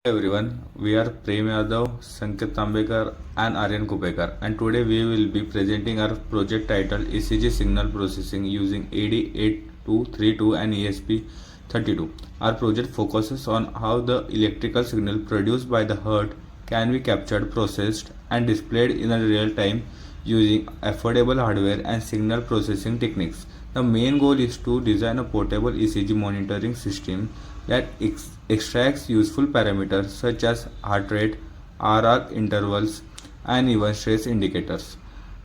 Everyone, we are Prem Yadav, Sanket Tambekar and Aryan Kupekar, and today we will be presenting our project titled ECG signal processing using AD8232 and ESP32. Our project focuses on how the electrical signal produced by the heart can be captured, processed and displayed in a real time using affordable hardware and signal processing techniques. The main goal is to design a portable ECG monitoring system that extracts useful parameters such as heart rate, RR intervals, and even stress indicators.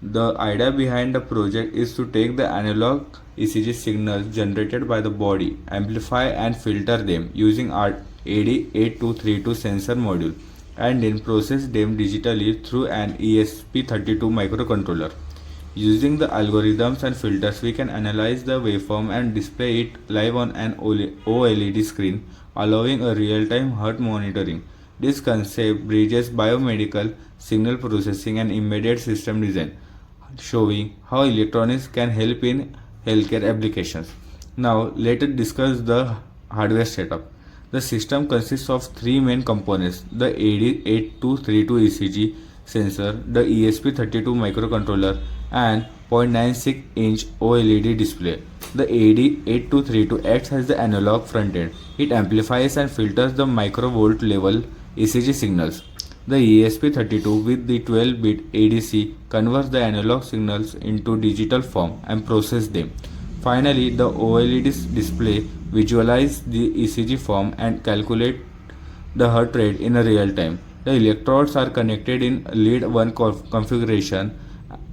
The idea behind the project is to take the analog ECG signals generated by the body, amplify and filter them using our AD8232 sensor module, and then process them digitally through an ESP32 microcontroller. Using the algorithms and filters, we can analyze the waveform and display it live on an OLED screen, allowing a real-time heart monitoring. This concept bridges biomedical signal processing and embedded system design, showing how electronics can help in healthcare applications. Now, let us discuss the hardware setup. The system consists of three main components: the AD8232 ECG sensor, the ESP32 microcontroller, and 0.96-inch OLED display. The AD8232 acts as the analog front end. It amplifies and filters the microvolt level ECG signals. The ESP32 with the 12-bit ADC converts the analog signals into digital form and processes them. Finally, the OLED display visualizes the ECG form and calculates the heart rate in a real time. The electrodes are connected in lead 1 configuration.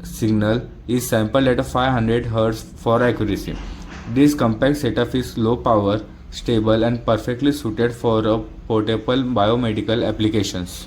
Signal is sampled at 500 Hz for accuracy. This compact setup is low power, stable, and perfectly suited for a portable biomedical applications.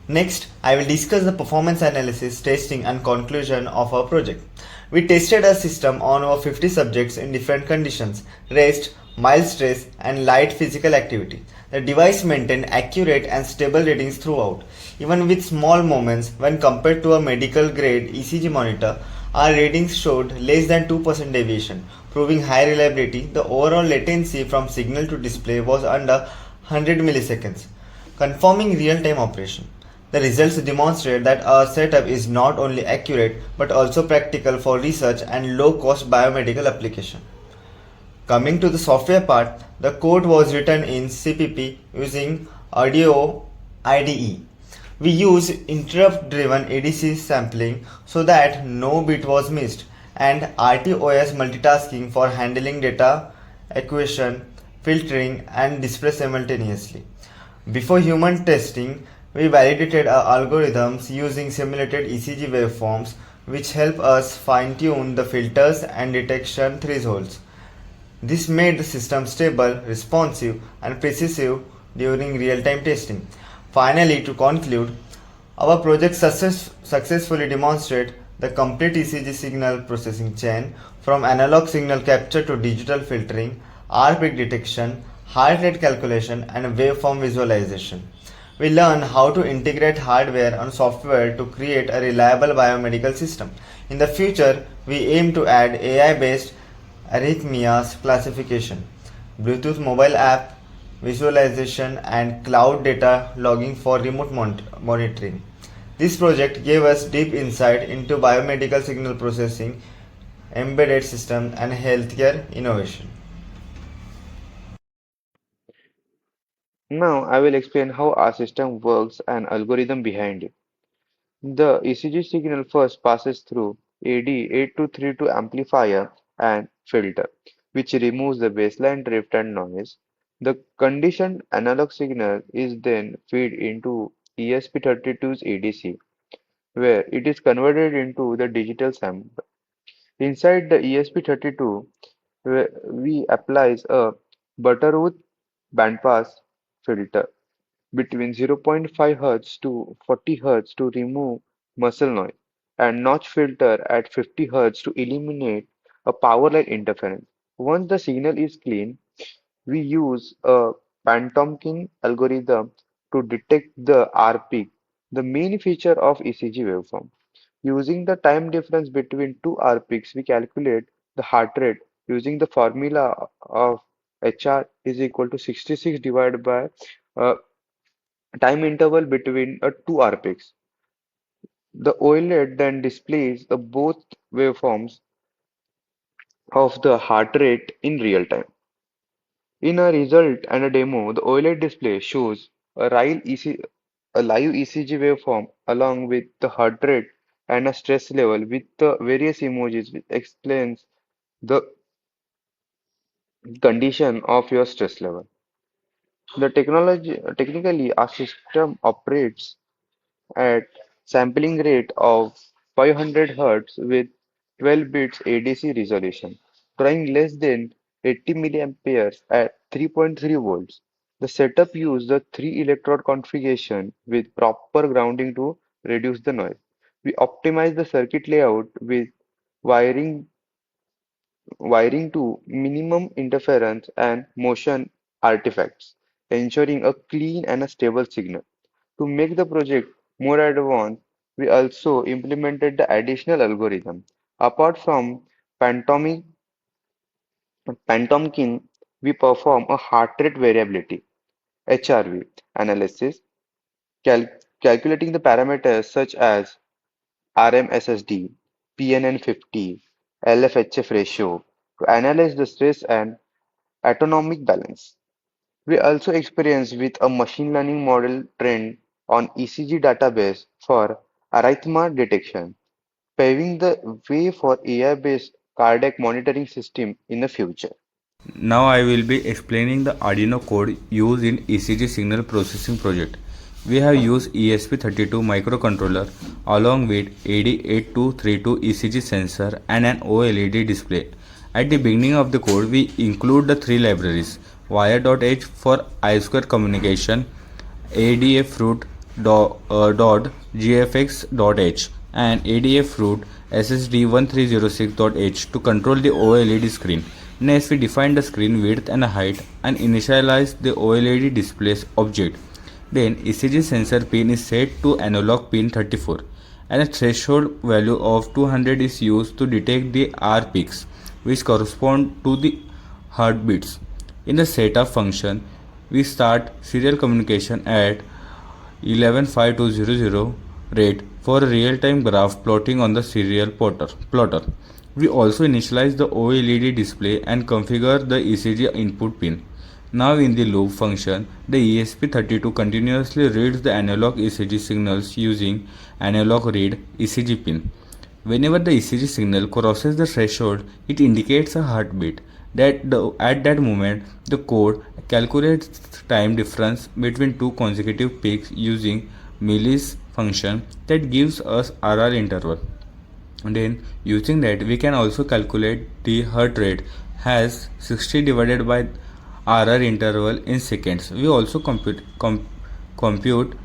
Next, I will discuss the performance analysis, testing and conclusion of our project. We tested our system on over 50 subjects in different conditions: rest, mild stress and light physical activity. The device maintained accurate and stable readings throughout. Even with small movements when compared to a medical grade ECG monitor, our readings showed less than 2% deviation, proving high reliability. The overall latency from signal to display was under 100 milliseconds, confirming real-time operation. The results demonstrate that our setup is not only accurate but also practical for research and low-cost biomedical application. Coming to the software part, the code was written in CPP using Audio IDE. We use interrupt-driven ADC sampling so that no bit was missed, and RTOS multitasking for handling data acquisition, filtering, and display simultaneously. Before human testing, we validated our algorithms using simulated ECG waveforms, which help us fine-tune the filters and detection thresholds. This made the system stable, responsive, and precise during real-time testing. Finally, to conclude, our project successfully demonstrates the complete ECG signal processing chain, from analog signal capture to digital filtering, R peak detection, heart rate calculation, and waveform visualization. We learn how to integrate hardware and software to create a reliable biomedical system. In the future, we aim to add AI-based arrhythmias classification, Bluetooth mobile app visualization, and cloud data logging for remote monitoring. This project gave us deep insight into biomedical signal processing, embedded systems, and healthcare innovation. Now I will explain how our system works and algorithm behind it. The ECG signal first passes through AD8232 amplifier and filter, which removes the baseline drift and noise. The conditioned analog signal is then fed into ESP32's ADC, where it is converted into the digital sample. Inside the ESP32, we applies a Butterworth bandpass filter between 0.5 Hz to 40 Hz to remove muscle noise, and notch filter at 50 Hz to eliminate a power line interference. Once the signal is clean, we use a Pantomkin algorithm to detect the R peak, the main feature of ECG waveform. Using the time difference between two R peaks, we calculate the heart rate using the formula of HR is equal to 66 divided by uh, time interval between two R peaks. The OLED then displays the both waveforms of the heart rate in real time. In a result and a demo, the OLED display shows a live ECG waveform along with the heart rate and a stress level with the various emojis which explains the condition of your stress level. Technically, our system operates at sampling rate of 500 Hz with 12 bits ADC resolution, drawing less than 80 milliamperes at 3.3 volts. The setup used the 3 electrode configuration with proper grounding to reduce the noise. We optimize the circuit layout with wiring wiring to minimum interference and motion artifacts, ensuring a clean and a stable signal. To make the project more advanced, we also implemented the additional algorithm. Apart from pantomic, pantomkin, we perform a heart rate variability (HRV) analysis, cal- calculating the parameters such as RMSSD, PNN50, LFHF ratio to analyze the stress and autonomic balance. We also experience with a machine learning model trained on ECG database for arrhythmia detection, paving the way for AI-based cardiac monitoring system in the future. Now I will be explaining the Arduino code used in ECG signal processing project. We have used ESP32 microcontroller along with AD8232 ECG sensor and an OLED display. At the beginning of the code, we include the three libraries: wire.h for I2 communication, adafruit.gfx.h, and adafruit ssd1306.h to control the OLED screen. Next, we define the screen width and height and initialize the OLED display's object. Then, ECG sensor pin is set to analog pin 34 and a threshold value of 200 is used to detect the R peaks, which correspond to the heartbeats. In the setup function, we start serial communication at 115200 rate for a real-time graph plotting on the serial plotter. We also initialize the OLED display and configure the ECG input pin. Now in the loop function, the ESP32 continuously reads the analog ECG signals using analog read ECG pin. Whenever the ECG signal crosses the threshold, it indicates a heartbeat. At that moment, the code calculates time difference between two consecutive peaks using millis function that gives us RR interval. And then using that we can also calculate the heart rate as 60 divided by RR interval in seconds. We also compute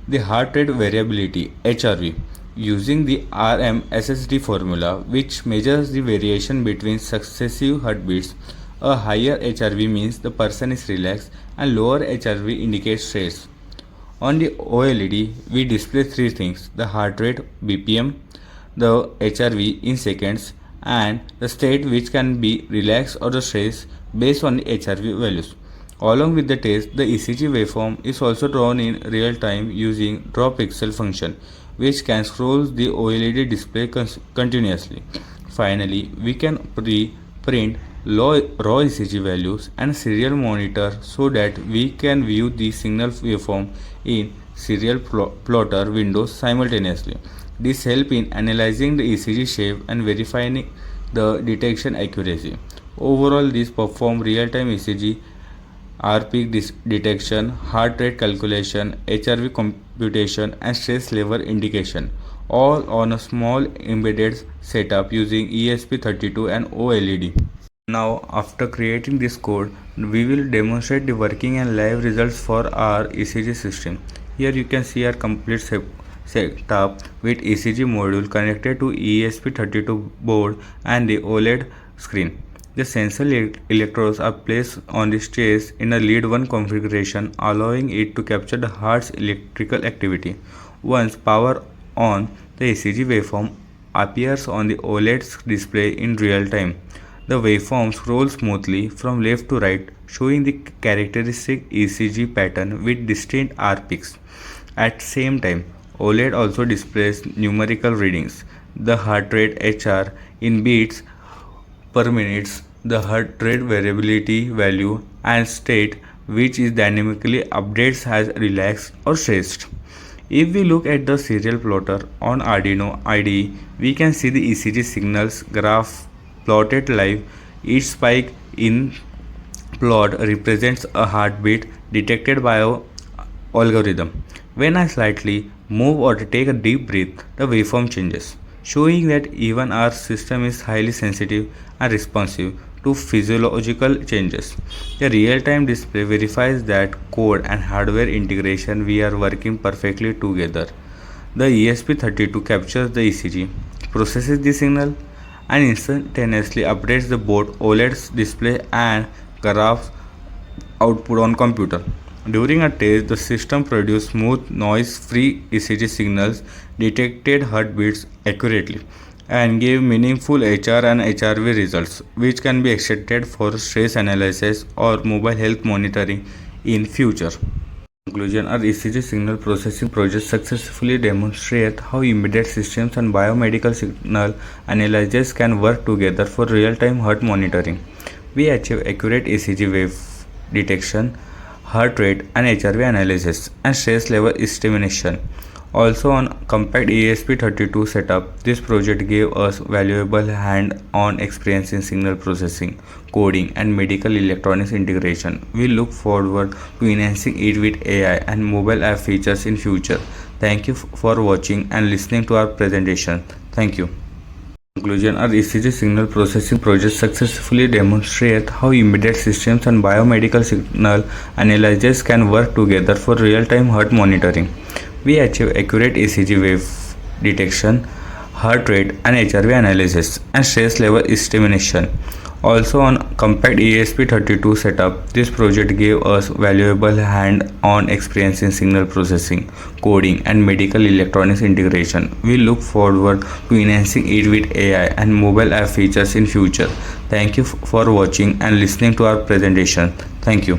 the heart rate variability HRV using the RMSSD formula which measures the variation between successive heartbeats. A higher HRV means the person is relaxed and lower HRV indicates stress. On the OLED, we display three things: the heart rate BPM, the HRV in seconds, and the state which can be relaxed or the stress based on the HRV values. Along with the test, the ECG waveform is also drawn in real time using draw pixel function, which can scroll the OLED display continuously. Finally, we can print raw ECG values and serial monitor so that we can view the signal waveform in serial plotter windows simultaneously. This helps in analyzing the ECG shape and verifying the detection accuracy. Overall, this perform real-time ECG, R peak detection, heart rate calculation, HRV computation, and stress level indication, all on a small embedded setup using ESP32 and OLED. Now, after creating this code, we will demonstrate the working and live results for our ECG system. Here you can see our complete setup with ECG module connected to ESP32 board and the OLED screen. The sensor electrodes are placed on the stage in a lead 1 configuration, allowing it to capture the heart's electrical activity. Once power on, the ECG waveform appears on the OLED display in real time. The waveforms roll smoothly from left to right, showing the characteristic ECG pattern with distinct R peaks. At same time, OLED also displays numerical readings, the heart rate HR in beats per minute, the heart rate variability value, and state, which is dynamically updates as relaxed or stressed. If we look at the serial plotter on Arduino IDE, we can see the ECG signals graph plotted live. Each spike in plot represents a heartbeat detected by a algorithm. When I slightly move or take a deep breath, the waveform changes, showing that even our system is highly sensitive and responsive to physiological changes. The real-time display verifies that code and hardware integration we are working perfectly together. The ESP32 captures the ECG, processes the signal, and instantaneously updates the board OLED display and graphs output on computer. During a test, the system produced smooth, noise-free ECG signals, detected heartbeats accurately, and gave meaningful HR and HRV results, which can be extracted for stress analysis or mobile health monitoring in future. In conclusion, our ECG signal processing project successfully demonstrate how embedded systems and biomedical signal analysis can work together for real-time heart monitoring. We achieve accurate ECG wave detection, heart rate and HRV analysis, and stress level estimation. Also on compact ESP32 setup, this project gave us valuable hand-on experience in signal processing, coding and medical electronics integration. We look forward to enhancing it with AI and mobile app features in future. Thank you for watching and listening to our presentation. Thank you. In conclusion, our ECG signal processing project successfully demonstrate how embedded systems and biomedical signal analysis can work together for real-time heart monitoring. We achieve accurate ECG wave detection, heart rate and HRV analysis, and stress level estimation. Also on compact ESP32 setup, this project gave us valuable hand-on experience in signal processing, coding and medical electronics integration. We look forward to enhancing it with AI and mobile app features in future. Thank you for watching and listening to our presentation. Thank you.